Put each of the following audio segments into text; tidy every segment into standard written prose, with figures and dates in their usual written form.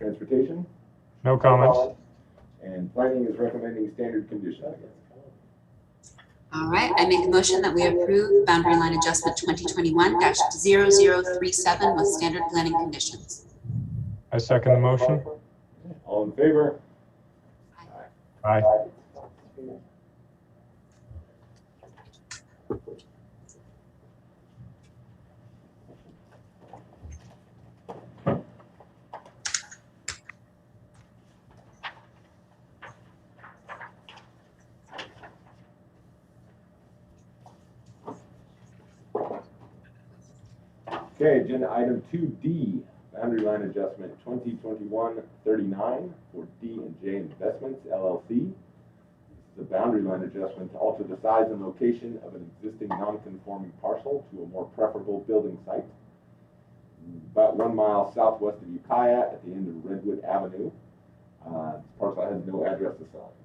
Transportation? No comments. And Planning is recommending standard conditions. All right, I make a motion that we approve boundary line adjustment 2021-0037 with standard planning conditions. I second the motion. All in favor? Aye. Okay, agenda item 2D, boundary line adjustment 2021-39 for D&J Investments, LLC. This is a boundary line adjustment to alter the size and location of an existing non-conforming parcel to a more preferable building site. About 1 mile southwest of Ukiah at the end of Redwood Avenue. This parcel has no address assigned.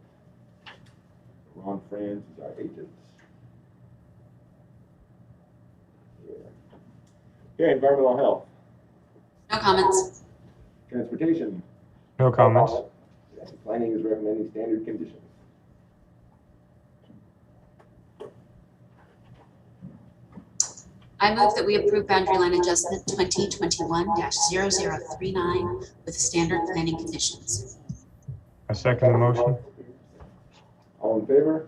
Ron Franz is our agent. Okay, environmental health. No comments. Transportation. No comments. Planning is recommending standard conditions. I move that we approve boundary line adjustment 2021-0039 with standard planning conditions. I second the motion. All in favor?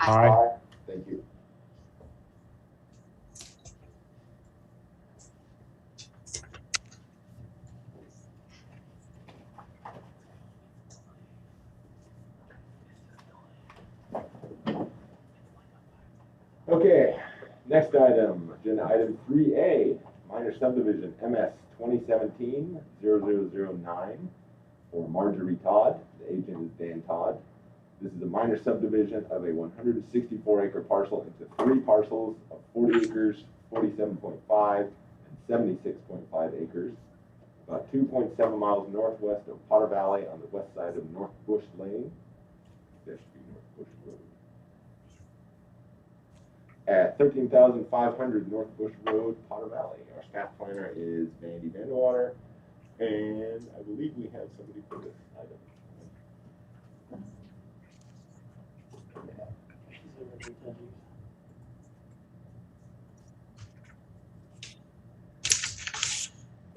Aye. Thank you. Okay, next item, agenda item 3A, minor subdivision MS 2017-0009 for Marjorie Todd. The agent is Dan Todd. This is a minor subdivision of a 164-acre parcel into 3 parcels of 40 acres, 47.5, and 76.5 acres, about 2.7 miles northwest of Potter Valley on the west side of North Bush Lane. That should be North Bush Road. At 13,500 North Bush Road, Potter Valley. Our staff planner is Vandy Vandewater, and I believe we have somebody for this item.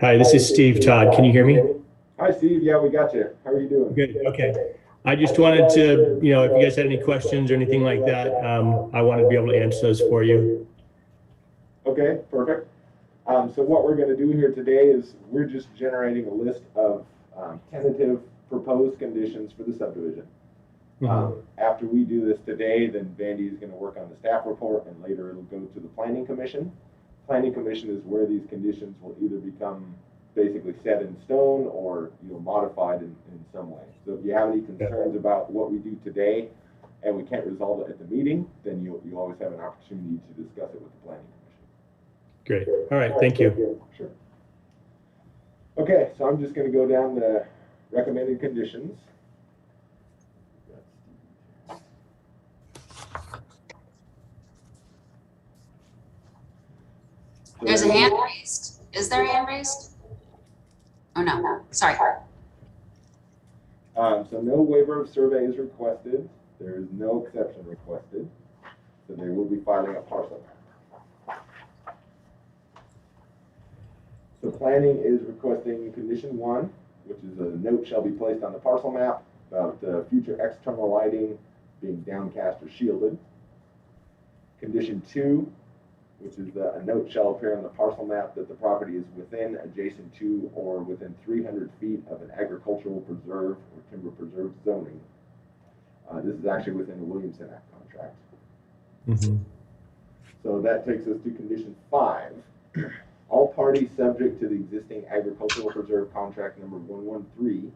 Hi, this is Steve Todd. Can you hear me? Hi, Steve. Yeah, we got you. How are you doing? Good. Okay. I just wanted to, if you guys had any questions or anything like that, I wanted to be able to answer those for you. Okay, perfect. So what we're going to do here today is we're just generating a list of tentative proposed conditions for the subdivision. After we do this today, then Vandy is going to work on the staff report, and later it'll go to the Planning Commission. Planning Commission is where these conditions will either become basically set in stone or modified in some way. So if you have any concerns about what we do today and we can't resolve it at the meeting, then you always have an opportunity to discuss it with the Planning Commission. Great. All right. Thank you. Sure. Okay, so I'm just going to go down the recommended conditions. There's a hand raised. Is there a hand raised? Oh, no. Sorry. So no waiver of survey is requested. There is no exception requested. So they will be filing a parcel. So planning is requesting condition 1, which is a note shall be placed on the parcel map about future external lighting being downcast or shielded. Condition 2, which is a note shall appear on the parcel map that the property is within, adjacent to, or within 300 feet of an agricultural preserve or timber preserve zoning. This is actually within the Williamson Act contract. So that takes us to condition 5. All parties subject to the existing agricultural preserve contract number 113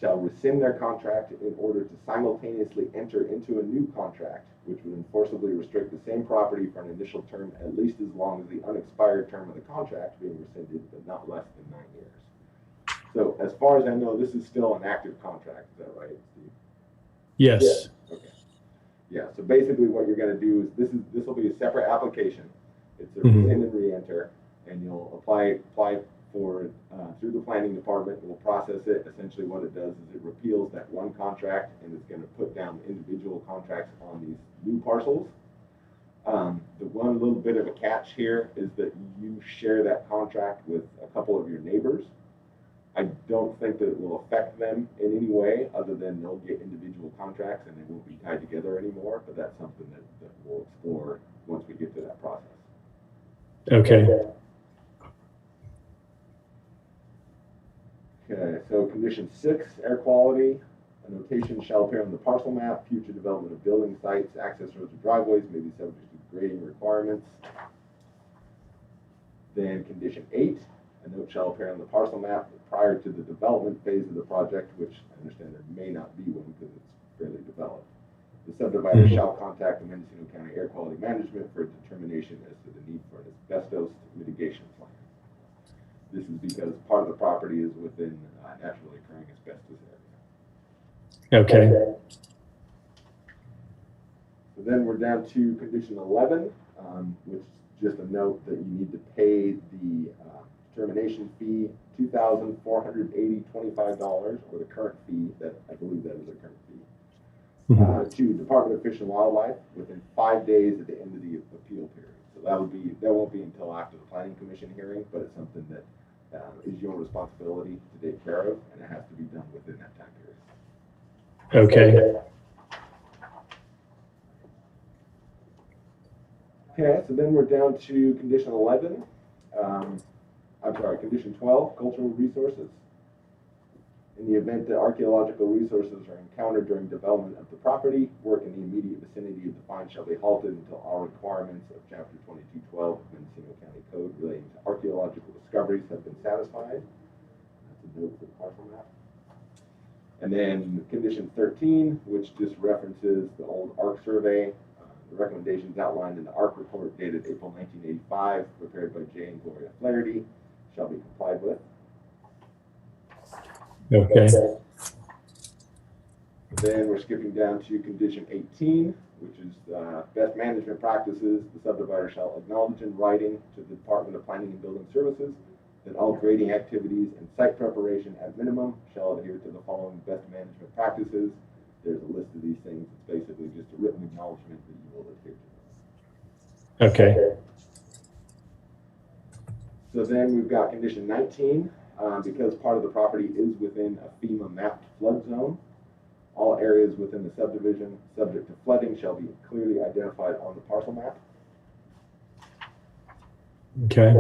shall rescind their contract in order to simultaneously enter into a new contract, which would enforceably restrict the same property for an initial term at least as long as the unexpired term of the contract being rescinded, but not less than 9 years. So as far as I know, this is still an active contract. Is that right, Steve? Yes. Yeah. Okay. Yeah. So basically, what you're going to do is this will be a separate application. It's a rescind and re-enter, and you'll apply for through the planning department. We'll process it. Essentially what it does is it repeals that one contract and it's going to put down individual contracts on these new parcels. The one little bit of a catch here is that you share that contract with a couple of your neighbors. I don't think that it will affect them in any way other than they'll get individual contracts and they won't be tied together anymore, but that's something that we'll explore once we get to that process. Okay. Okay, so condition 6, air quality. A notation shall appear on the parcel map. Future development of building sites, access roads and driveways may be subject to grading requirements. Then condition 8, a note shall appear on the parcel map prior to the development phase of the project, which I understand there may not be one because it's fairly developed. The subdivider shall contact the Mendocino County Air Quality Management for a determination as to the need for an asbestos mitigation plan. This is because part of the property is within naturally occurring asbestos area. Okay. So then we're down to condition 11, which is just a note that you need to pay the termination fee, $2,480.25, or the current fee, that I believe that is the current fee, to Department of Fish and Wildlife within 5 days at the end of the appeal period. So that won't be until after the Planning Commission hearing, but it's something that is your responsibility to take care of, and it has to be done within that time period. Okay. Okay, so then we're down to condition 11. Condition 12, cultural resources. In the event that archaeological resources are encountered during development of the property, work in the immediate vicinity of the find shall be halted until all requirements of Chapter 2212 of Mendocino County Code relating to archaeological discoveries have been satisfied. That's a note for the parcel map. And then condition 13, which just references the old ARC survey. The recommendations outlined in the ARC report dated April 1985, prepared by Jay and Gloria Flaherty, shall be complied with. Okay. Then we're skipping down to condition 18, which is best management practices. The subdivider shall acknowledge in writing to the Department of Planning and Building Services that all grading activities and site preparation at minimum shall adhere to the following best management practices. There's a list of these things. It's basically just a written acknowledgement that you will adhere to them. Okay. So then we've got condition 19. Because part of the property is within a FEMA mapped flood zone, all areas within the subdivision subject to flooding shall be clearly identified on the parcel map. Okay.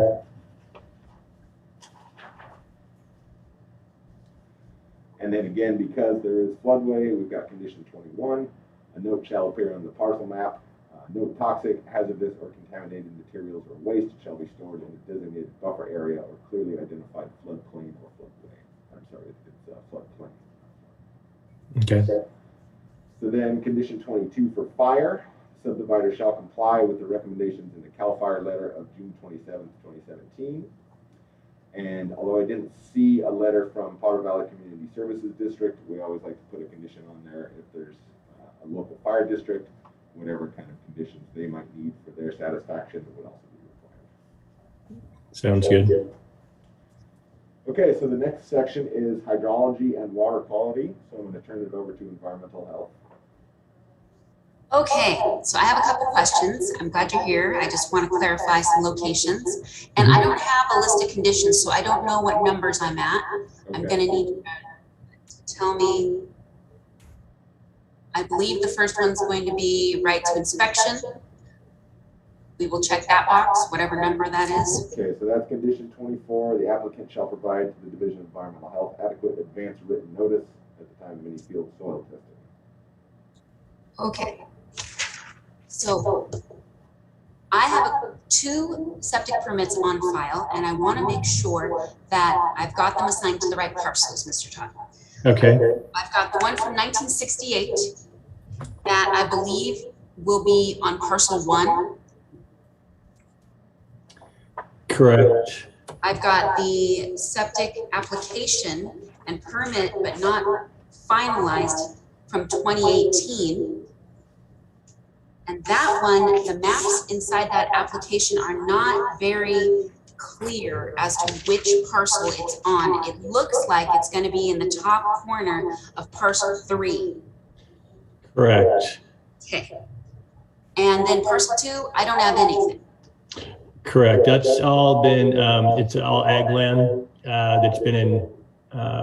And then again, because there is floodway, we've got condition 21. A note shall appear on the parcel map. No toxic, hazardous, or contaminated materials or waste shall be stored in a designated buffer area or clearly identified floodplain or floodway. I'm sorry, it's floodplain. Okay. So then condition 22 for fire. Subdivider shall comply with the recommendations in the CAL FIRE letter of June 27th, 2017. And although I didn't see a letter from Potter Valley Community Services District, we always like to put a condition on there if there's a local fire district, whatever kind of conditions they might need for their satisfaction would also be required. Sounds good. Okay, so the next section is hydrology and water quality. So I'm going to turn it over to environmental health. Okay, so I have a couple questions. I'm glad you're here. I just want to clarify some locations. And I don't have a list of conditions, so I don't know what numbers I'm at. Okay. I'm going to need to tell me. I believe the first one's going to be right to inspection. We will check that box, whatever number that is. Okay, so that's condition 24. The applicant shall provide to the Division of Environmental Health adequate advance written notice at the time of any field soil testing. Okay. So I have 2 septic permits on file, and I want to make sure that I've got them assigned to the right parcels, Mr. Todd. Okay. I've got the one from 1968 that I believe will be on parcel 1. Correct. I've got the septic application and permit, but not finalized, from 2018. And that one, the maps inside that application are not very clear as to which parcel it's on. It looks like it's going to be in the top corner of parcel 3. Correct. Okay. And then parcel 2, I don't have anything. Correct. That's all been, it's all ag land that's been in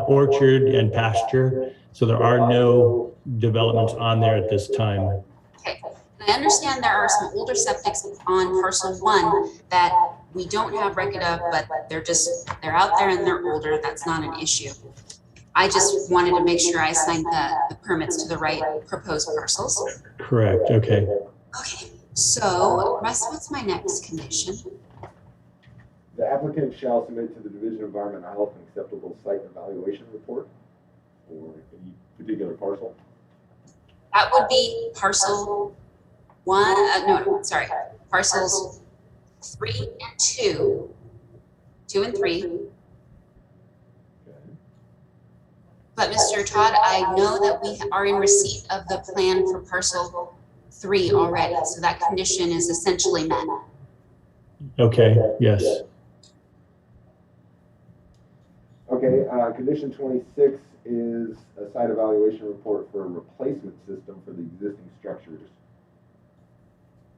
orchard and pasture. So there are no developments on there at this time. Okay. And I understand there are some older septics on parcel 1 that we don't have record of, but they're out there and they're older. That's not an issue. I just wanted to make sure I signed the permits to the right proposed parcels. Correct. Okay. Okay. So, Russ, what's my next condition? The applicant shall submit to the Division of Environmental Health an acceptable site evaluation report for any particular parcel. That would be parcel 1, sorry, parcels 3 and 2 and 3. Okay. But Mr. Todd, I know that we are in receipt of the plan for parcel 3 already, so that condition is essentially met. Okay. Yes. Okay, condition 26 is a site evaluation report for a replacement system for the existing structures.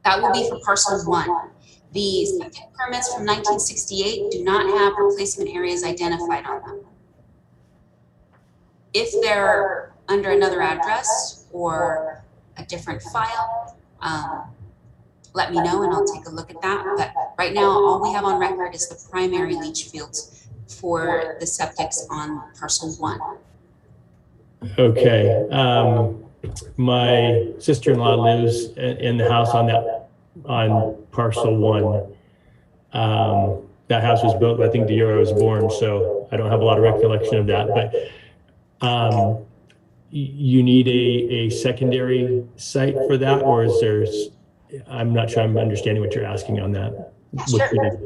That will be for parcel 1. The septic permits from 1968 do not have replacement areas identified on them. If they're under another address or a different file, let me know and I'll take a look at that. But right now, all we have on record is the primary leach fields for the septics on parcel 1. Okay. My sister-in-law lives in the house on parcel 1. That house was built, I think, the year I was born, so I don't have a lot of recollection of that. But you need a secondary site for that, or is there? I'm not sure I'm understanding what you're asking on that. Yeah, sure.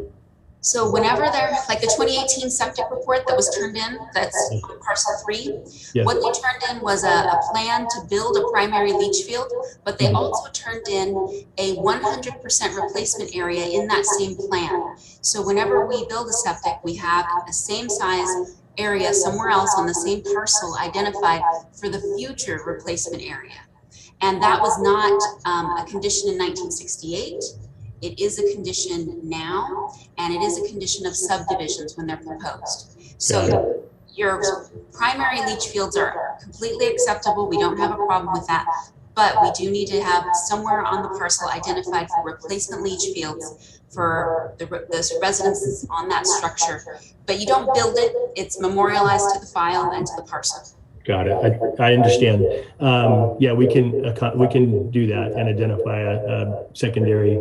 So whenever like the 2018 septic report that was turned in, that's on parcel 3, Yes. what they turned in was a plan to build a primary leach field, but they also turned in a 100% replacement area in that same plan. So whenever we build a septic, we have a same size area somewhere else on the same parcel identified for the future replacement area. And that was not a condition in 1968. It is a condition now, and it is a condition of subdivisions when they're proposed. So your primary leach fields are completely acceptable. We don't have a problem with that, but we do need to have somewhere on the parcel identified for replacement leach fields for the residences on that structure. But you don't build it, it's memorialized to the file and to the parcel. Got it. I understand. Yeah, we can do that and identify a secondary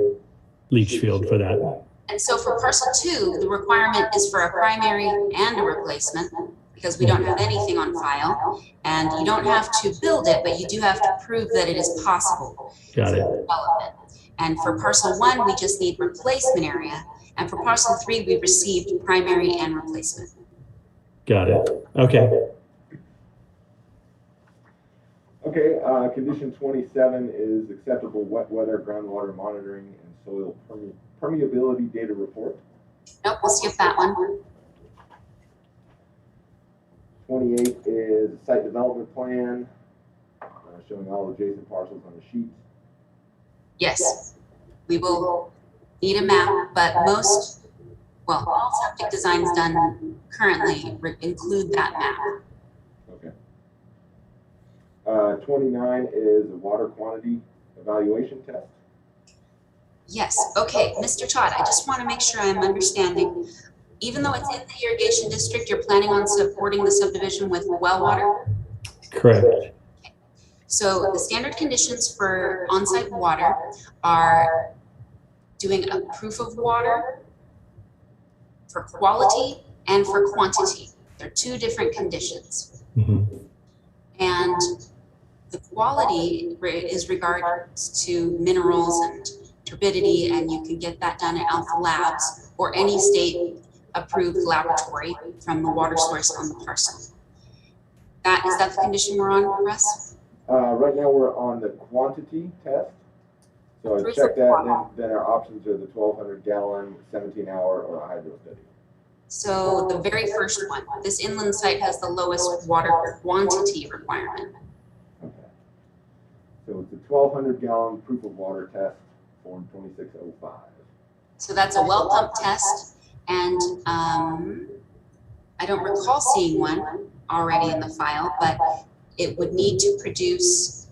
leach field for that. And so for parcel 2, the requirement is for a primary and a replacement because we don't have anything on file, and you don't have to build it, but you do have to prove that it is possible. Got it. Development. And for parcel 1, we just need replacement area, and for parcel 3, we received primary and replacement. Got it. Okay. Okay, condition 27 is acceptable wet weather, groundwater monitoring, and soil permeability data report. Nope, we'll skip that one. 28 is a site development plan, showing all adjacent parcels on the sheet. Yes, we will need a map, but all septic designs done currently include that map. Okay. 29 is a water quantity evaluation test. Yes, okay, Mr. Todd, I just want to make sure I'm understanding. Even though it's in the irrigation district, you're planning on supporting the subdivision with well water? Correct. Okay. So the standard conditions for on-site water are doing a proof of water for quality and for quantity. They're two different conditions. Mm-hmm. And the quality is regards to minerals and turbidity, and you can get that done at Alpha Labs or any state approved laboratory from the water source on the parcel. Is that the condition we're on, Russ? Right now we're on the quantity test. So I Proof check of that, and water. then our options are the 1,200 gallon, 17-hour, or a hydro study. So the very first one, this inland site has the lowest water quantity requirement. Okay. So it's a 1,200 gallon proof of water test, form 2605. So that's a well pump test, and I don't recall seeing one already in the file, but it would need to produce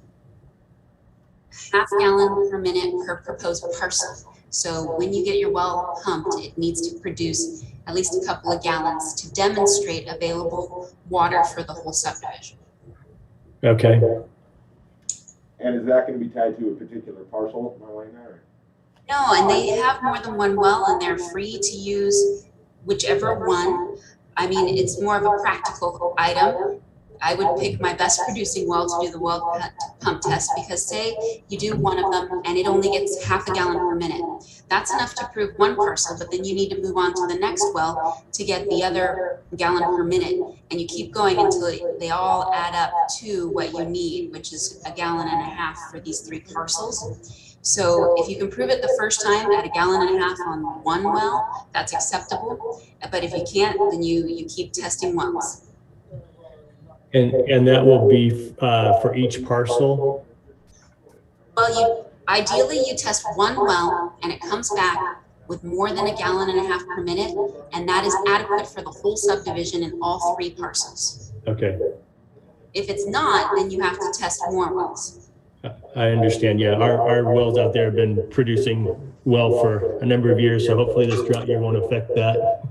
half gallon per minute per proposed parcel. So when you get your well pumped, it needs to produce at least a couple of gallons to demonstrate available water for the whole subdivision. Okay. And is that going to be tied to a particular parcel, Marlena? Or? No, and they have more than one well, and they're free to use whichever one. I mean, it's more of a practical item. I would pick my best producing well to do the well pump test, because say you do one of them and it only gets half a gallon per minute. That's enough to prove one parcel, but then you need to move on to the next well to get the other gallon per minute. And you keep going until they all add up to what you need, which is a gallon and a half for these 3 parcels. So if you can prove it the first time at a gallon and a half on one well, that's acceptable. But if you can't, then you keep testing wells. And that will be for each parcel? Well, ideally you test one well and it comes back with more than a gallon and a half per minute, and that is adequate for the whole subdivision in all 3 parcels. Okay. If it's not, then you have to test more wells. I understand. Yeah, our wells out there have been producing well for a number of years, so hopefully this drought year won't affect that.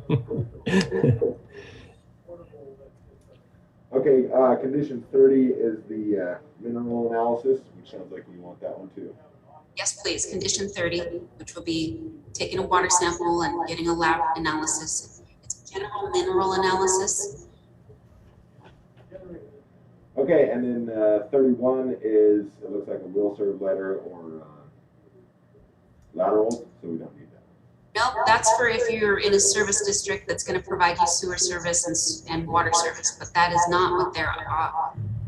Okay, condition 30 is the mineral analysis, which sounds like we want that one too. Yes, please. Condition 30, which will be taking a water sample and getting a lab analysis. It's general mineral analysis. Okay, and then 31 is, it looks like a will serve letter or lateral, so we don't need that. Nope, that's for if you're in a service district that's going to provide you sewer service and water service, but that is not what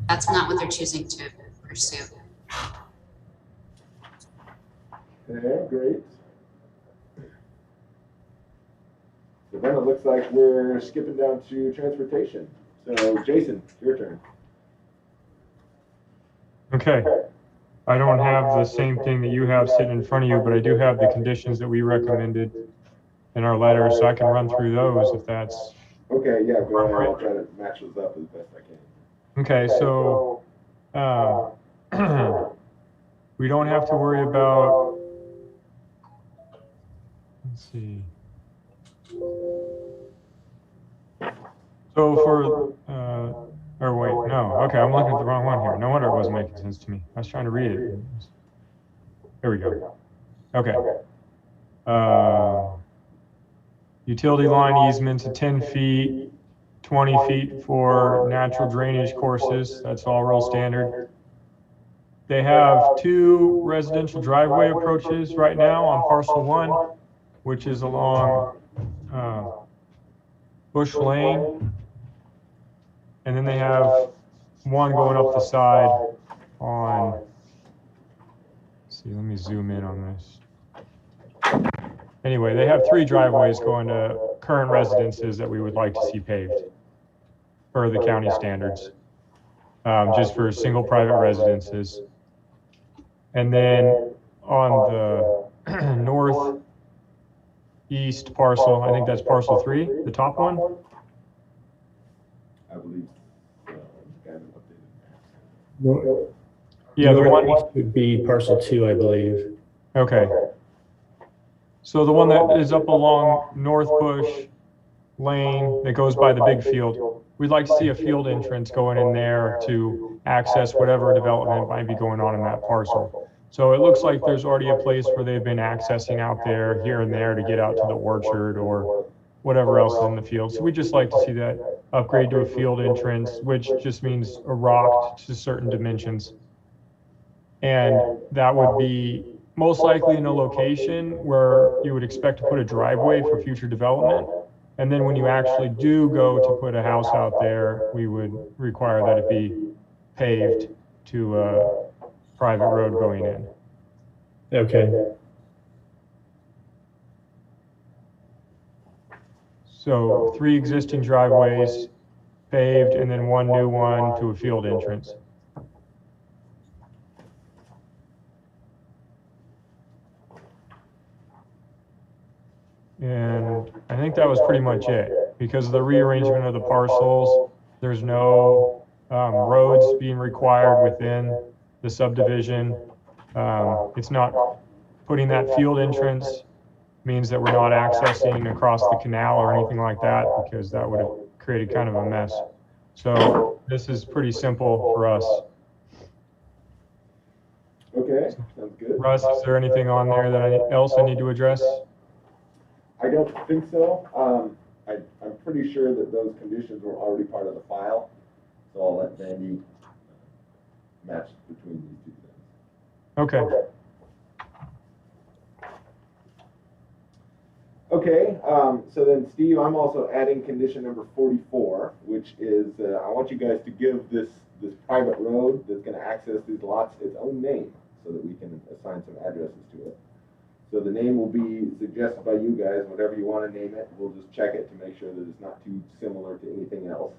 that's not what they're choosing to pursue. Okay, great. So then it looks like we're skipping down to transportation. So Jason, your turn. Okay. I don't have the same thing that you have sitting in front of you, but I do have the conditions that we recommended in our letter, so I can run through those if that's... Okay, yeah, go ahead. I'll try to match those up as best I can. Okay, so we don't have to worry about, let's see. So for, or wait, no, okay, I'm looking at the wrong one here. No wonder it wasn't making sense to me. I was trying to read it. Here we go. Okay. Utility line easements of 10 feet, 20 feet for natural drainage courses. That's all real standard. They have 2 residential driveway approaches right now on parcel 1, which is along Bush Lane. And then they have one going up the side on, let's see, let me zoom in on this. Anyway, they have 3 driveways going to current residences that we would like to see paved per the county standards, just for single private residences. And then on the northeast parcel, I think that's parcel 3, the top one. I believe Yeah, the one would be parcel 2, I believe. Okay. So the one that is up along North Bush Lane that goes by the big field, we'd like to see a field entrance going in there to access whatever development might be going on in that parcel. So it looks like there's already a place where they've been accessing out there, here and there, to get out to the orchard or whatever else is in the field. So we just like to see that upgrade to a field entrance, which just means a rock to certain dimensions. And that would be most likely in a location where you would expect to put a driveway for future development. And then when you actually do go to put a house out there, we would require that it be paved to a private road going in. Okay. So 3 existing driveways paved and then 1 new one to a field entrance. And I think that was pretty much it. Because of the rearrangement of the parcels, there's no roads being required within the subdivision. It's not putting that field entrance means that we're not accessing across the canal or anything like that, because that would have created kind of a mess. So this is pretty simple for us. Okay, sounds good. Russ, is there anything on there that else I need to address? I don't think so. I'm pretty sure that those conditions were already part of the file, so I'll let Mandy match between these two things. Okay. Okay, so then Steve, I'm also adding condition number 44, which is I want you guys to give this private road that's going to access these lots its own name so that we can assign some addresses to it. So the name will be suggested by you guys, whatever you want to name it. We'll just check it to make sure that it's not too similar to anything else.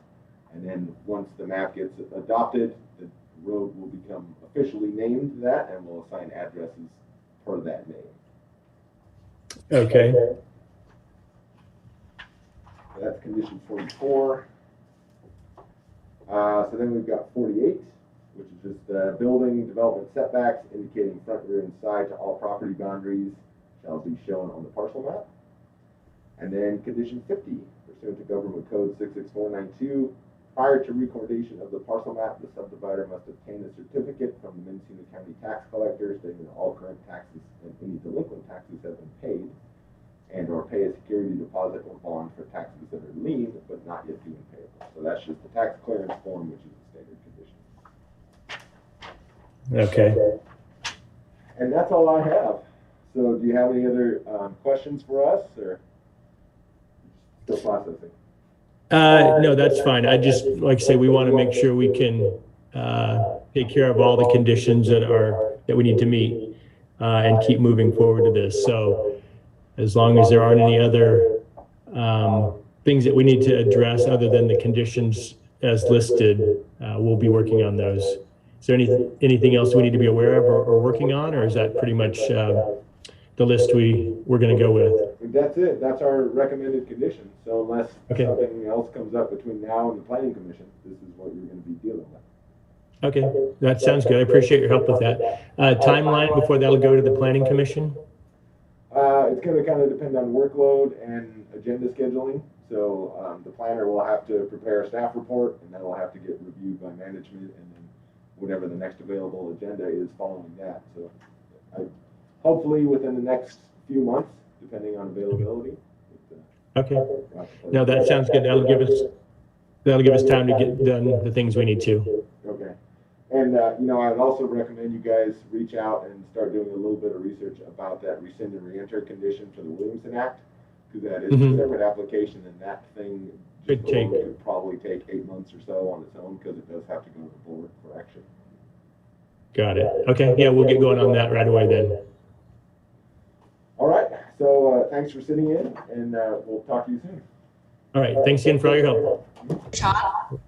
And then once the map gets adopted, the road will become officially named that, and we'll assign addresses per that name. Okay. So that's condition 44. So then we've got 48, which is just building development setbacks indicating front, rear, and side to all property boundaries shall be shown on the parcel map. And then condition 50, pursuant to Government Code 66492, prior to recordation of the parcel map, the subdivider must obtain a certificate from the Mendocino County tax collector stating that all current taxes and any delinquent taxes have been paid, and or pay a security deposit or bond for taxes that are lien but not yet due and payable. So that's just the tax clearance form, which is a standard condition. Okay. And that's all I have. So do you have any other questions for us, or still processing? No, that's fine. I just, like I say, we want to make sure we can take care of all the conditions that we need to meet and keep moving forward to this. So as long as there aren't any other things that we need to address other than the conditions as listed, we'll be working on those. Is there anything else we need to be aware of or working on, or is that pretty much the list we're going to go with? That's it. That's our recommended condition. So unless Okay. something else comes up between now and the planning commission, this is what you're going to be dealing with. Okay, that sounds good. I appreciate your help with that. Timeline before that'll go to the planning commission? It's going to kind of depend on workload and agenda scheduling. So the planner will have to prepare a staff report, and that will have to get reviewed by management, and then whatever the next available agenda is following that. So hopefully within the next few months, depending on availability. Okay. No, that sounds good. That'll give us time to get done the things we need to. Okay. And, I would also recommend you guys reach out and start doing a little bit of research about that rescind and reenter condition for the Williamson Act, because that is a separate application, and that thing could probably take 8 months or so on its own, because it does have to go to the board for action. Got it. Okay. Yeah, we'll get going on that right away then. All right. So thanks for sitting in, and we'll talk to you soon. All right. Thanks again for all your help. Sean,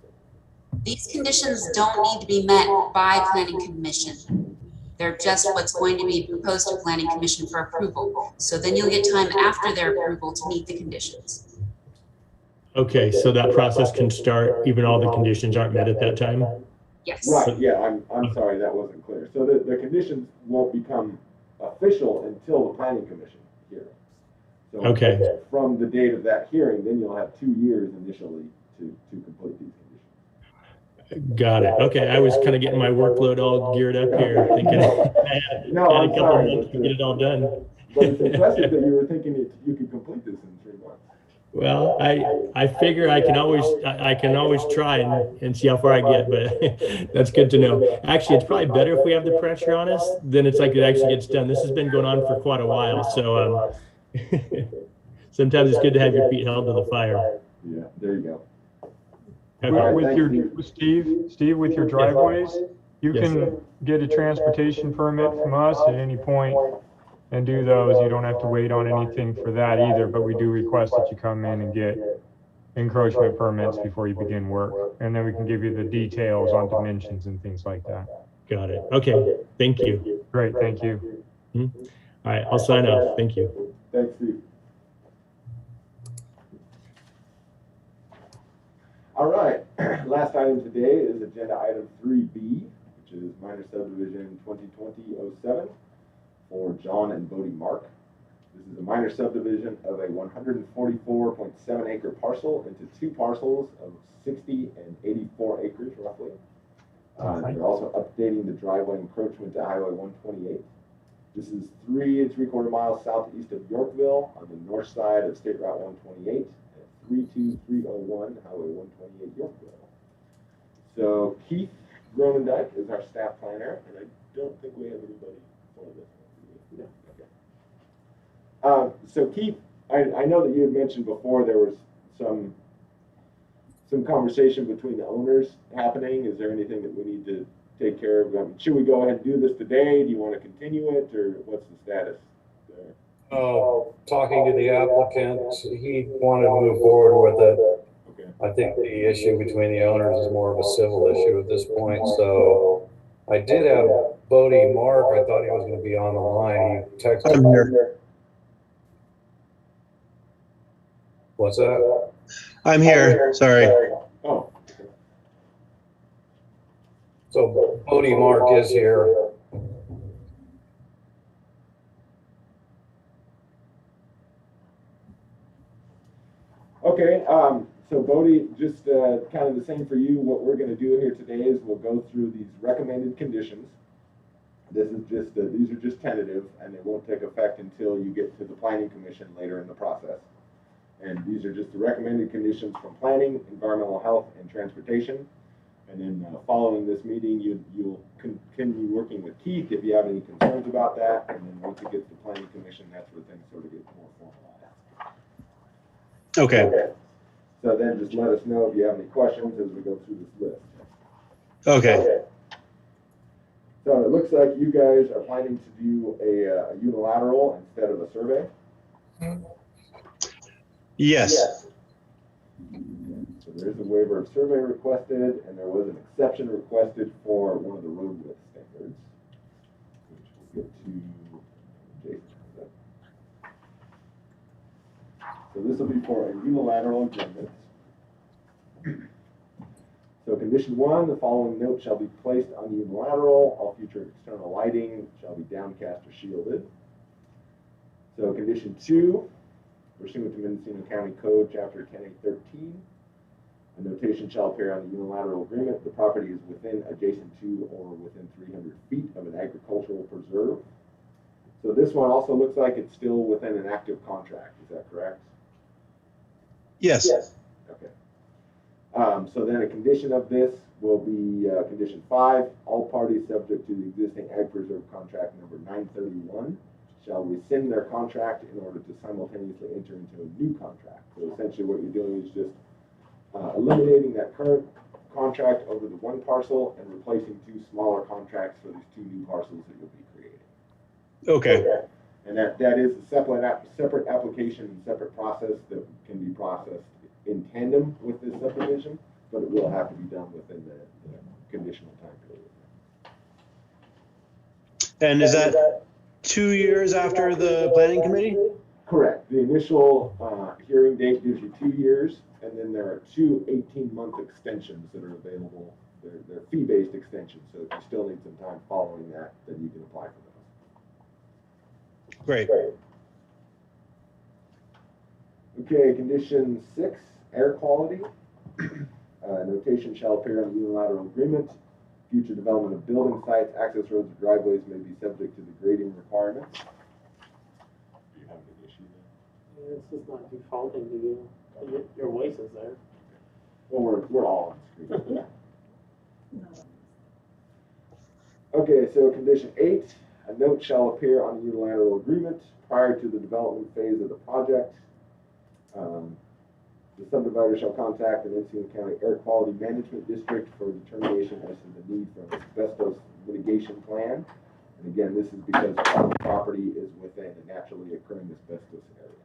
these conditions don't need to be met by planning commission. They're just what's going to be proposed to planning commission for approval. So then you'll get time after their approval to meet the conditions. Okay, so that process can start even all the conditions aren't met at that time? Yes. Right. Yeah. I'm sorry that wasn't clear. So the conditions won't become official until the planning commission hearing. So Okay. from the date of that hearing, then you'll have 2 years initially to complete these conditions. Got it. Okay, I was kind of getting my workload all geared up here, thinking I had a couple sorry, months to get it all done. But it's impressive that you were thinking you could complete this in 3 months. Well, I figure I can always try and see how far I get, but that's good to know. Actually, it's probably better if we have the pressure on us, then it's like it actually gets done. This has been going on for quite a while, so sometimes it's good to have your feet held to the fire. Yeah, there you go. Okay. With your Steve, with your driveways, You Yes. can get a transportation permit from us at any point and do those. You don't have to wait on anything for that either, but we do request that you come in and get encroachment permits before you begin work. And then we can give you the details on dimensions and things like that. Got it. Okay. Thank you. Great, thank you. All right. I'll sign off. Thank you. Thanks, Steve. All right, last item today is agenda item 3B, which is minor subdivision 2020-07 for John and Bodie Mark. This is a minor subdivision of a 144.7 acre parcel into two parcels of 60 and 84 acres roughly. They're also updating the driveway encroachment to Highway 128. This is 3 3/4 miles southeast of Yorkville on the north side of State Route 128 at 32301 Highway 128 Yorkville. So Keith Gronendijk is our staff planner, and I don't think we have anybody for this one. Okay. So Keith, I know that you had mentioned before there was some conversation between the owners happening. Is there anything that we need to take care of? I mean, should we go ahead and do this today? Do you want to continue it, or what's the status there? Talking to the applicant, he wanted to move forward with it. Okay. I think the issue between the owners is more of a civil issue at this point. So I did have Bodie Mark. I thought he was going to be on the line. He texted I'm here. What's that? I'm here. Sorry. Oh. So Bodie Mark is here. Okay, so Bodie, just kind of the same for you. What we're going to do here today is we'll go through these recommended conditions. This is just these are just tentative, and they won't take effect until you get to the Planning Commission later in the process. And these are just the recommended conditions from planning, environmental health, and transportation. And then following this meeting, you'll continue working with Keith if you have any concerns about that. And then once it gets to the Planning Commission, that's where things sort of get more formalized. Okay. So then just let us know if you have any questions as we go through this list. Okay. So it looks like you guys are planning to do a unilateral instead of a survey. Yes. So there's a waiver of survey requested, and there was an exception requested for one of the road width standards, which we'll get to Jason. So this will be for a unilateral agreement. So condition 1, the following note shall be placed on the unilateral. All future external lighting shall be downcast or shielded. So condition 2, pursuant to Mendocino County Code, Chapter 10A13, a notation shall appear on the unilateral agreement. The property is within, adjacent to, or within 300 feet of an agricultural preserve. So this one also looks like it's still within an active contract. Is that correct? Yes. Okay. So then a condition of this will be condition 5. All parties subject to the existing ag preserve contract number 931 shall rescind their contract in order to simultaneously enter into a new contract. So essentially what you're doing is just eliminating that current contract over the one parcel and replacing 2 smaller contracts for these 2 new parcels that you'll be creating. Okay. And that is a separate application and separate process that can be processed in tandem with this subdivision, but it will have to be done within the conditional time period. And is that 2 years after the planning committee? Correct. The initial hearing date gives you 2 years, and then there are 2 18-month extensions that are available. They're fee-based extensions, so if you still need some time following that, then you can apply for those. Great. Okay, condition 6, air quality. Notation shall appear on the unilateral agreement. Future development of building sites, access roads, or driveways may be subject to the grading requirements. Do you have an issue there? It's just not defaulting to you. Your voice is there. Well, we're all on screen. Okay, so condition 8, a note shall appear on the unilateral agreement prior to the development phase of the project. The subdivider shall contact an Encino County Air Quality Management District for determination as to the need for an asbestos mitigation plan. And again, this is because the property is within a naturally occurring asbestos area.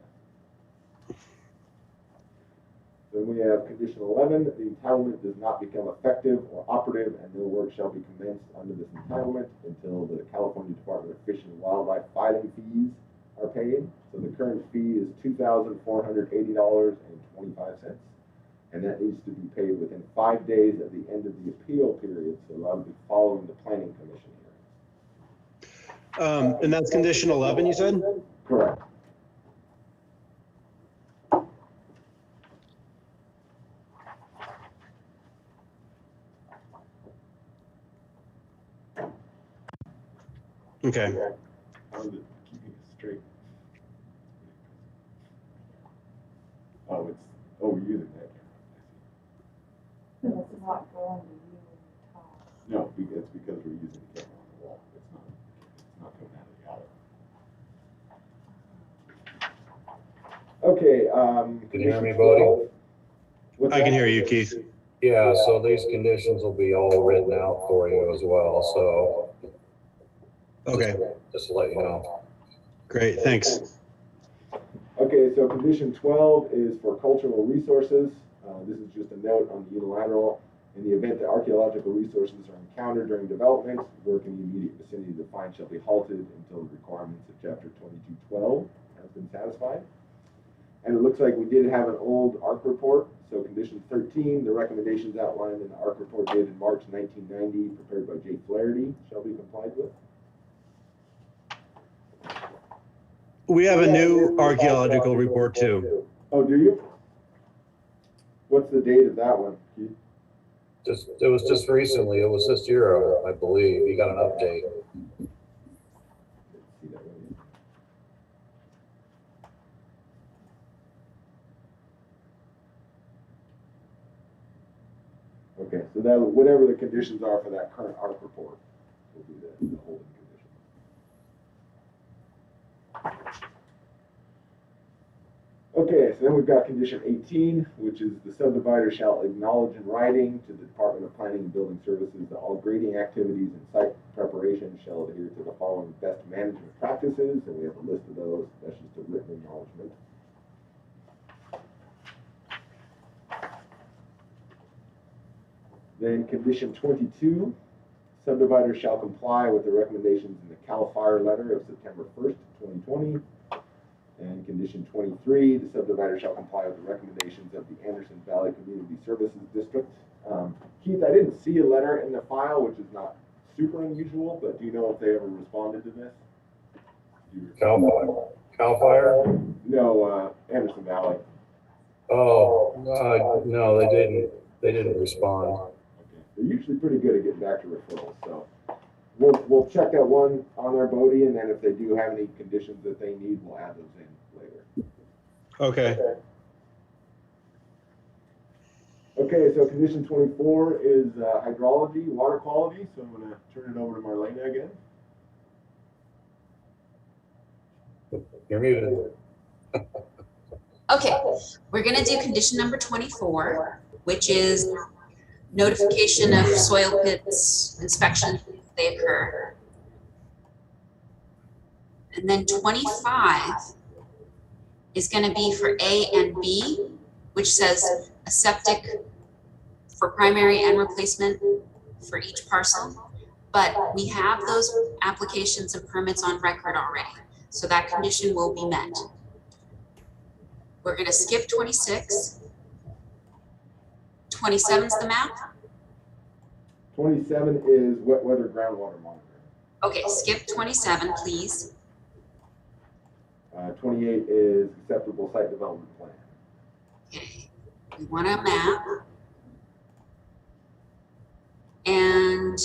Then we have condition 11, the entitlement does not become effective or operative and no work shall be commenced under this entitlement until the California Department of Fish and Wildlife filing fees are paid. So the current fee is $2,480.25, and that needs to be paid within 5 days of the end of the appeal period, so that would be following the Planning Commission hearing. And that's condition 11, you said? Correct. Okay. I'm just keeping it straight. Oh, we're using that camera. It's not going to you in the top. No, it's because we're using the camera on the wall. It's not coming out of the other. Okay. Can you hear me, Bodie? I can hear you, Keith. Yeah, so these conditions will be all written out for you as well, so. Okay, Just to let you know. great, thanks. Okay, so condition 12 is for cultural resources. This is just a note on the unilateral. In the event that archaeological resources are encountered during development, work in the immediate vicinity of the find shall be halted until the requirements of chapter 2212 has been satisfied. And it looks like we did have an old ARC report. So condition 13, the recommendations outlined in the ARC report dated March 1990, prepared by Jay Flaherty, shall be complied with. We have a new archaeological report too. Oh, do you? What's the date of that one, Keith? It was just recently, it was this year, I believe, you got an update. Okay, so that whatever the conditions are for that current ARC report will be the holding condition. Okay, so then we've got condition 18, which is the subdivider shall acknowledge in writing to the Department of Planning and Building Services that all grading activities and site preparation shall adhere to the following best management practices, and we have a list of those. That's just a written acknowledgement. Then condition 22, subdivider shall comply with the recommendations in the CAL FIRE letter of September 1st, 2020. And condition 23, the subdivider shall comply with the recommendations of the Anderson Valley Community Services District. Keith, I didn't see a letter in the file, which is not super unusual, but do you know if they ever responded to this? CAL FIRE? No, Anderson Valley. Oh, no, they didn't. They didn't respond. Okay. They're usually pretty good at getting back to referrals, so we'll check that one on their Bodie, and then if they do have any conditions that they need, we'll add those in later. Okay. Okay, so condition 24 is hydrology, water quality, so I'm going to turn it over to Marlena again. You're muted. Okay, we're gonna do condition number 24, which is notification of soil pits inspection if they occur. And then 25 is gonna be for A and B, which says a septic for primary and replacement for each parcel. But we have those applications and permits on record already, so that condition will be met. We're gonna skip 26. 27's the map. 27 is wet weather groundwater monitoring. Okay, skip 27, please. 28 is acceptable site development plan. Okay, we want a map. And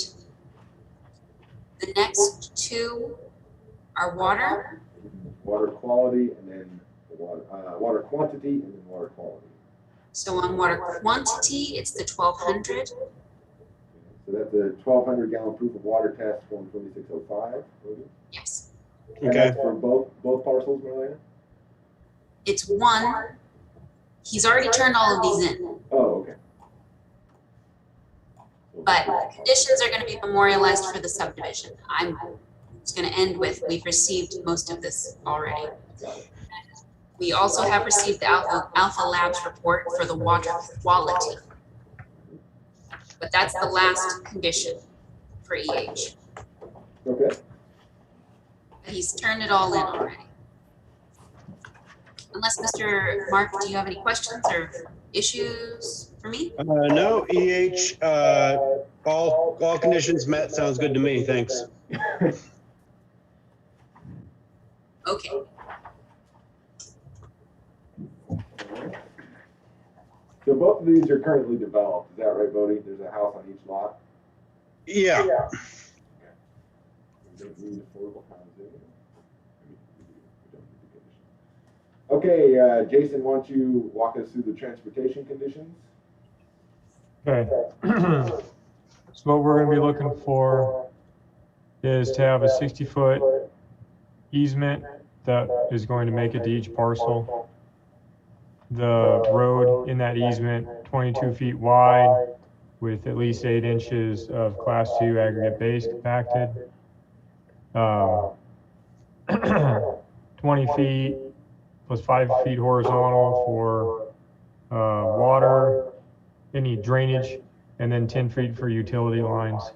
the next two are water. Water quality, and then water quantity, and then water quality. So on water quantity, it's the 1200. So that's a 1,200 gallon proof of water test, form 2605. Yes. And Okay. that's for both parcels, Marlena? It's one He's already turned all of these in, Oh, okay. but the conditions are going to be memorialized for the subdivision. I'm just going to end with, we've received most of this already. Got it. We also have received the Alpha Labs report for the water quality. But that's the last condition for EH. Okay. He's turned it all in already. Unless Mr. Mark, do you have any questions or issues for me? No, EH, all conditions met. Sounds good to me. Thanks. Okay. So both of these are currently developed, is that right, Bodie? There's a house on each lot? Yeah. Need affordable housing. Okay, Jason, why don't you walk us through the transportation conditions? Okay. So what we're going to be looking for is to have a 60-foot easement that is going to make it to each parcel. The road in that easement, 22 feet wide, with at least 8 inches of Class 2 aggregate base compacted. 20 feet plus 5 feet horizontal for water, any drainage, and then 10 feet for utility lines.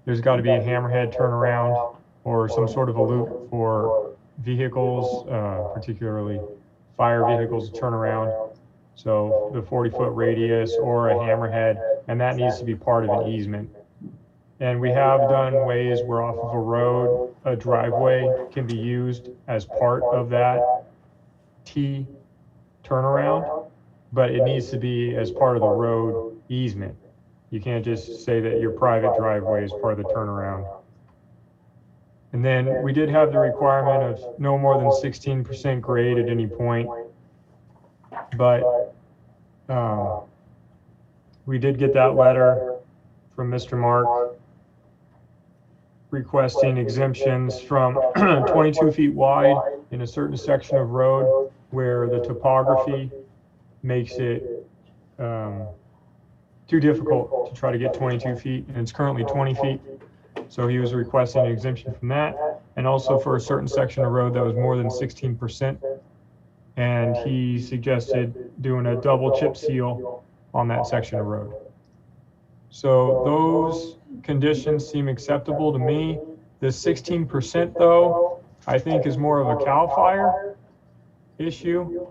There's got to be a hammerhead turnaround or some sort of a loop for vehicles, particularly fire vehicles to turn around. So the 40-foot radius or a hammerhead, and that needs to be part of an easement. And we have done ways where off of a road, a driveway can be used as part of that T turnaround, but it needs to be as part of the road easement. You can't just say that your private driveway is part of the turnaround. And then we did have the requirement of no more than 16% grade at any point, but we did get that letter from Mr. Mark requesting exemptions from 22 feet wide in a certain section of road where the topography makes it too difficult to try to get 22 feet, and it's currently 20 feet. So he was requesting an exemption from that, and also for a certain section of road that was more than 16%. And he suggested doing a double chip seal on that section of road. So those conditions seem acceptable to me. The 16% though, I think is more of a CAL FIRE issue.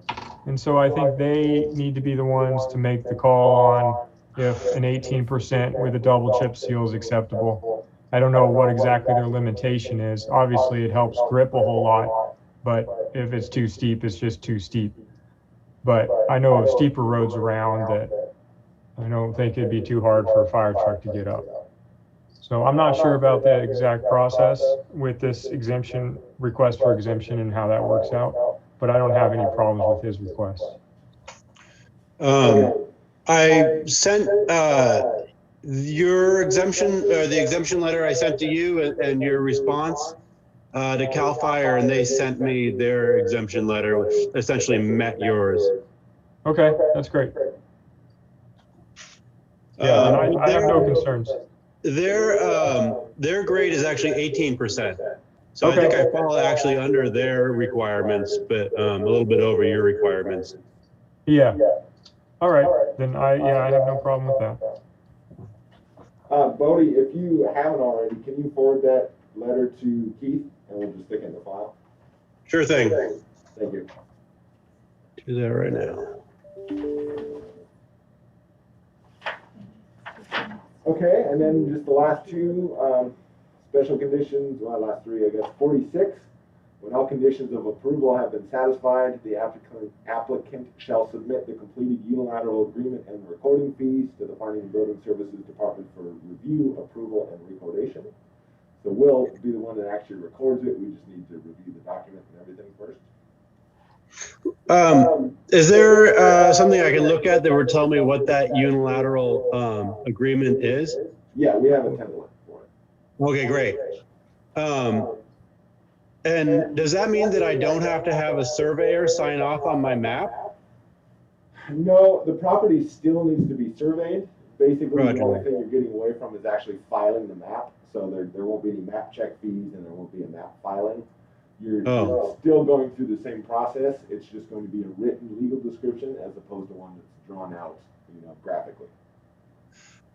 And so I think they need to be the ones to make the call on if an 18% with a double chip seal is acceptable. I don't know what exactly their limitation is. Obviously it helps grip a whole lot, but if it's too steep, it's just too steep. But I know of steeper roads around that I don't think it'd be too hard for a fire truck to get up. So I'm not sure about the exact process with this exemption, request for exemption, and how that works out, but I don't have any problems with his request. I sent your exemption, or the exemption letter I sent to you and your response to CAL FIRE, and they sent me their exemption letter, which essentially met yours. Okay, that's great. Yeah, I have no concerns. Their grade is actually 18%. So Okay. I think I fall actually under their requirements, but a little bit over your requirements. Yeah. All right, then I have no problem with that. Bodie, if you haven't already, can you forward that letter to Keith and we'll just stick it in the file? Sure thing. Thank you. Do that right now. Okay, and then just the last two special conditions, well, last three, I guess. 46, when all conditions of approval have been satisfied, the applicant shall submit the completed unilateral agreement and recording fees to the Planning and Building Services Department for review, approval, and recordation. So we'll be the one that actually records it. We just need to review the document and everything first. Is there something I can look at that would tell me what that unilateral agreement is? Yeah, we have a template for it. Okay, great. And does that mean that I don't have to have a surveyor sign off on my map? No, the property still needs to be surveyed. Basically, the Roger. only thing you're getting away from is actually filing the map. So there won't be any map check fees and there won't be a map filing. You're still going through the same process. It's just going to be a written legal description as opposed to one that's drawn out, graphically.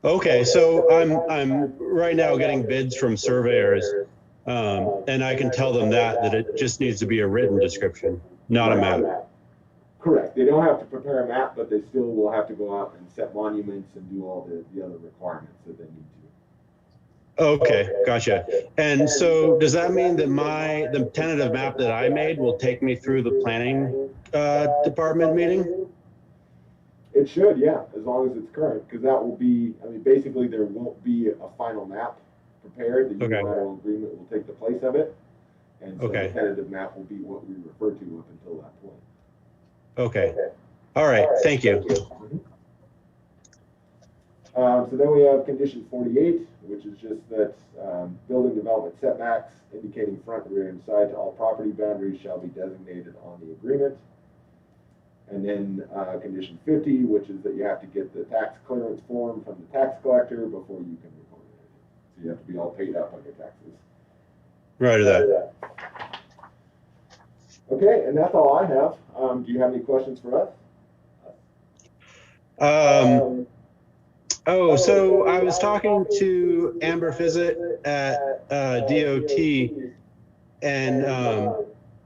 Okay, so I'm right now getting bids from surveyors, and I can tell them that it just needs to be a written description, not a map. Correct. They don't have to prepare a map, but they still will have to go out and set monuments and do all the other requirements that they need to. Okay, gotcha. And so does that mean that the tentative map that I made will take me through the planning department meeting? It should, yeah, as long as it's current, because that will be, basically there won't be a final map prepared. The unilateral agreement will take the place of it. And so the tentative map will be what we refer to up until that point. Okay. All right, thank you. So then we have condition 48, which is just that building development setbacks indicating front, rear, and side to all property boundaries shall be designated on the agreement. And then condition 50, which is that you have to get the tax clearance form from the tax collector before you can record it. So you have to be all paid up on your taxes. Roger that. Okay, and that's all I have. Do you have any questions for us? So I was talking to Amber Fizzett at DOT, and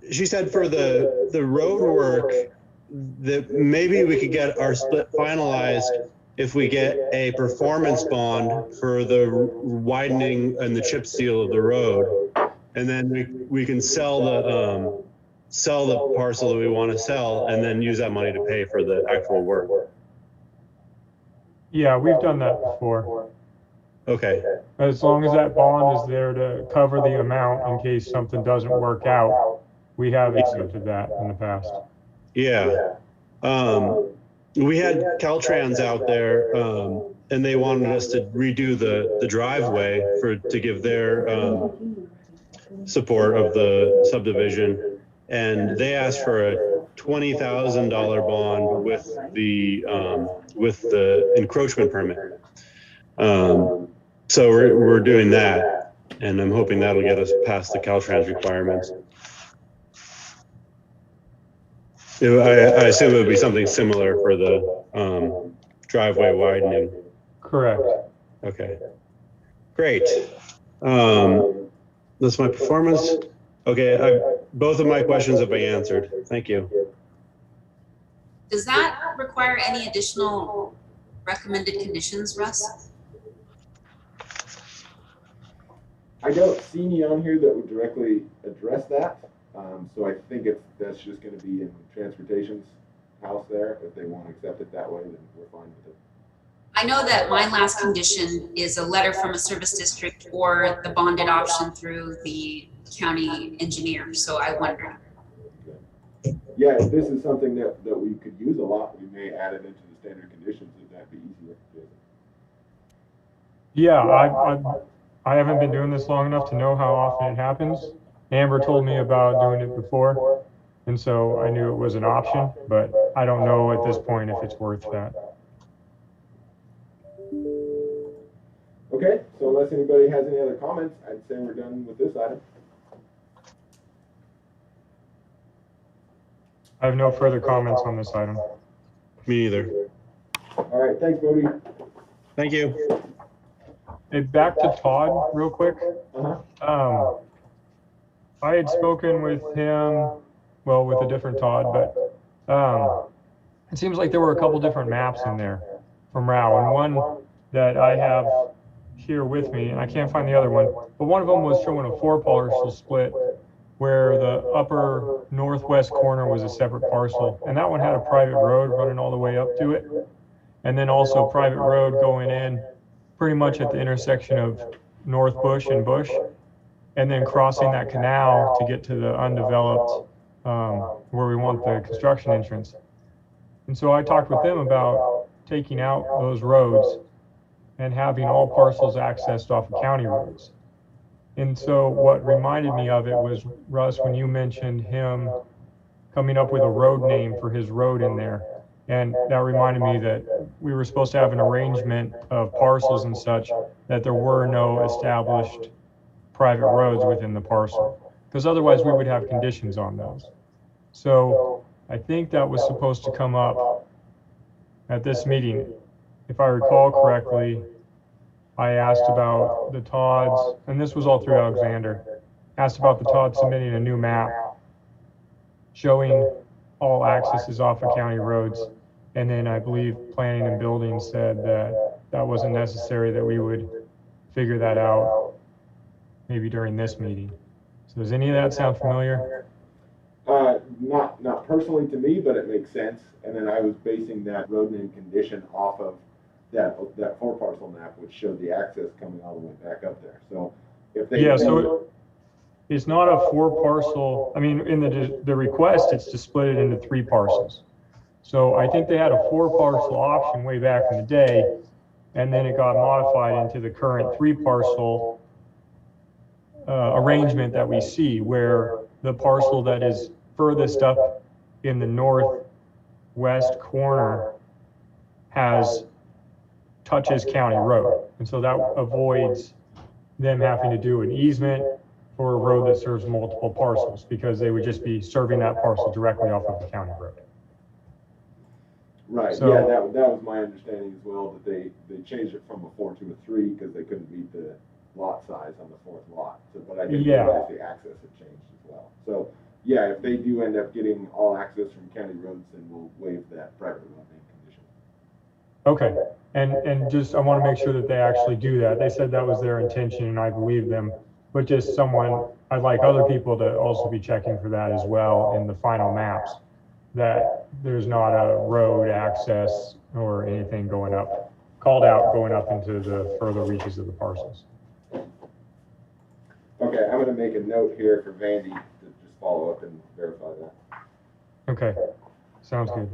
she said for the road work that maybe we could get our split finalized if we get a performance bond for the widening and the chip seal of the road, and then we can sell the parcel that we want to sell and then use that money to pay for the actual work. Yeah, we've done that before. Okay. As long as that bond is there to cover the amount in case something doesn't work out, we have accepted that in the past. Yeah. We had Caltrans out there, and they wanted us to redo the driveway to give their support of the subdivision, and they asked for a $20,000 bond with the encroachment permit. So we're doing that, and I'm hoping that'll get us past the Caltrans requirements. I assume it would be something similar for the driveway widening. Correct. Okay, great. That's my performance. Okay, both of my questions have been answered. Thank you. Does that require any additional recommended conditions, Russ? I don't see any on here that would directly address that. So I think that's just going to be in Transportation's house there. If they want to accept it that way, then we're fine with it. I know that my last condition is a letter from a service district or the bonded option through the county engineer, so I wondered. Okay. Yeah, if this is something that we could use a lot, we may add it into the standard conditions if that'd be easier. Yeah, I haven't been doing this long enough to know how often it happens. Amber told me about doing it before, and so I knew it was an option, but I don't know at this point if it's worth that. Okay, so unless anybody has any other comments, I'd say we're done with this item. I have no further comments on this item. Me either. All right, thanks, Bodie. Thank you. Hey, back to Todd real quick. I had spoken with him, well, with a different Todd, but it seems like there were a couple different maps in there from RAW, and one that I have here with me, and I can't find the other one, but one of them was showing a 4-parcel split where the upper northwest corner was a separate parcel, and that one had a private road running all the way up to it, and then also a private road going in pretty much at the intersection of North Bush and Bush, and then crossing that canal to get to the undeveloped where we want the construction entrance. And so I talked with them about taking out those roads and having all parcels accessed off of county roads. And so what reminded me of it was, Russ, when you mentioned him coming up with a road name for his road in there, And that reminded me that we were supposed to have an arrangement of parcels and such, that there were no established private roads within the parcel, because otherwise we would have conditions on those. So I think that was supposed to come up at this meeting. If I recall correctly, I asked about the Todds, and this was all through Alexander, asked about the Todds submitting a new map showing all accesses off of county roads. And then I believe Planning and Building said that that wasn't necessary, that we would figure that out maybe during this meeting. So does any of that sound familiar? Not personally to me, but it makes sense. And then I was basing that road name condition off of that 4 parcel map, which showed the access coming all the way back up there. So if they so it's not a 4 parcel. I mean, in the request, it's to split it into 3 parcels. So I think they had a 4 parcel option way back in the day, and then it got modified into the current 3 parcel arrangement that we see, where the parcel that is furthest up in the northwest corner touches county road. And so that avoids them having to do an easement for a road that serves multiple parcels, because they would just be serving that parcel directly off of the county road. Right, So, yeah, that was my understanding as well, that they changed it from a 4 to a 3 because they couldn't meet the lot size on the 4th lot. So, but I didn't realize the access had changed as well. So, yeah, if they do end up getting all access from county roads, then we'll waive that private road name condition. Okay, and just, I want to make sure that they actually do that. They said that was their intention, and I believe them, but just I'd like other people to also be checking for that as well in the final maps, that there's not a road access or anything called out going up into the further reaches of the parcels. Okay, I'm gonna make a note here for Vandy to just follow up and verify that. Okay, sounds good.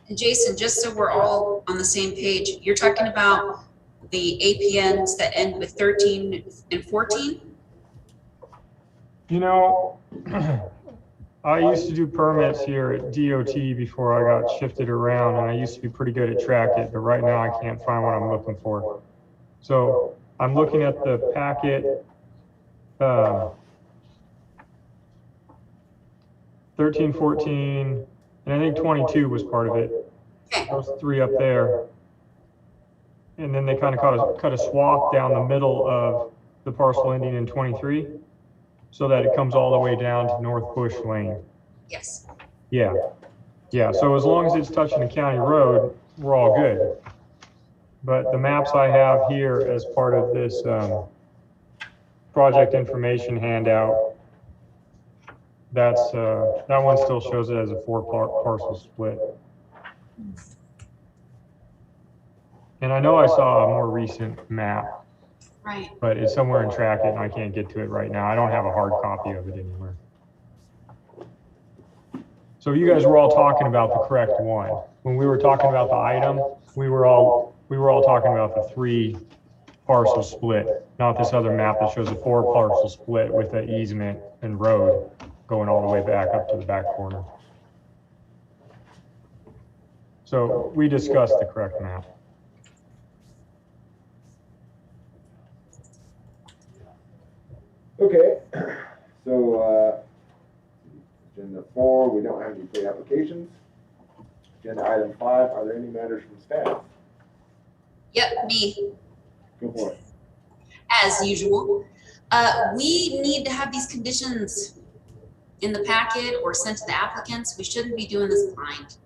And Jason, just so we're all on the same page, you're talking about the APNs that end with 13 and 14? You know, I used to do permits here at DOT before I got shifted around, and I used to be pretty good at track it, but right now I can't find what I'm looking for. So I'm looking at the packet, 13, 14, and I think 22 was part of it. Okay. Those 3 up there. And then they kind of cut a swath down the middle of the parcel ending in 23, so that it comes all the way down to North Bush Lane. Yes. Yeah. So as long as it's touching a county road, we're all good. But the maps I have here as part of this project information handout, that one still shows it as a 4 parcel split. And I know I saw a more recent map, Right. but it's somewhere in Track It and I can't get to it right now. I don't have a hard copy of it anywhere. So you guys were all talking about the correct one. When we were talking about the item, we were all talking about the 3 parcel split, not this other map that shows a 4 parcel split with an easement and road going all the way back up to the back corner. So we discussed the correct map. Okay, so agenda 4, we don't have any pre-applications. Agenda item 5, are there any matters from staff? Yep, me, Go for it. as usual. We need to have these conditions in the packet or sent to the applicants. We shouldn't be doing this blind.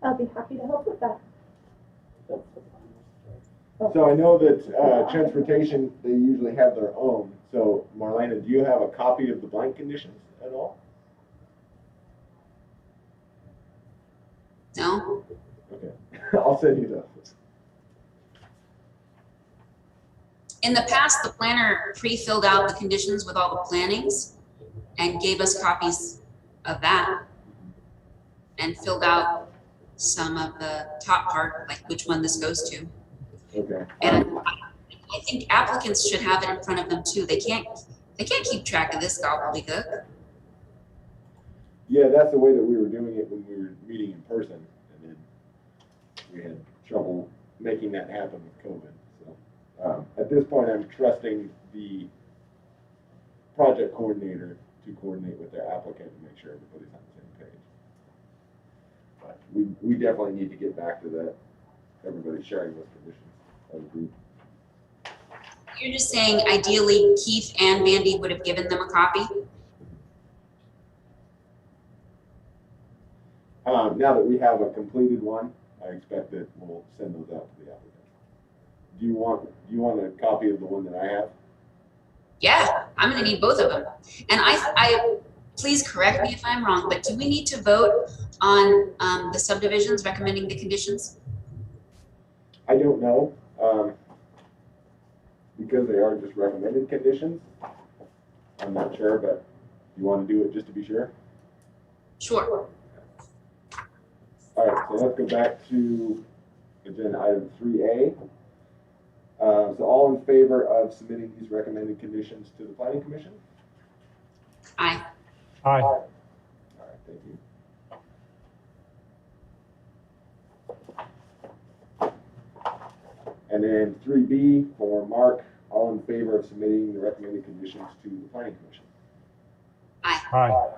I'll be happy to help with that. So I know that transportation, they usually have their own. So Marlena, do you have a copy of the blank conditions at all? No? Okay, I'll send you those. In the past, the planner pre-filled out the conditions with all the plannings and gave us copies of that and filled out some of the top part, like which one this goes to. Okay. And I think applicants should have it in front of them too. They can't keep track of this gobbledygook. Yeah, that's the way that we were doing it when we were meeting in person, and then we had trouble making that happen with COVID. So at this point, I'm trusting the project coordinator to coordinate with their applicant and make sure everybody's on the same page. But we definitely need to get back to that. Everybody sharing those conditions. I agree. You're just saying ideally Keith and Vandy would have given them a copy? Now that we have a completed one, I expect that we'll send those out to the applicant. Do you want a copy of the one that I have? Yeah, I'm gonna need both of them. And I please correct me if I'm wrong, but do we need to vote on the subdivisions recommending the conditions? I don't know, because they are just recommended conditions. I'm not sure, but you want to do it just to be sure? Sure. All right, so let's go back to agenda item 3A. So all in favor of submitting these recommended conditions to the planning commission? Aye. Aye. All right, thank you. And then 3B for Mark, all in favor of submitting the recommended conditions to the planning commission? Aye. Aye.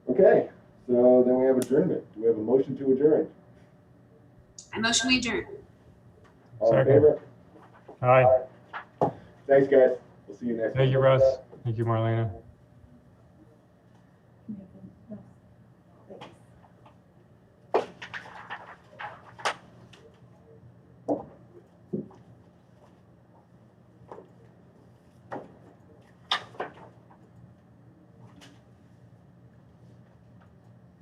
Okay, so then we have adjournment. Do we have a motion to adjourn? I motion we adjourn. All in Second. favor? Aye. Thanks, guys. We'll see you next week. Thank you, Russ. Thank you, Marlena.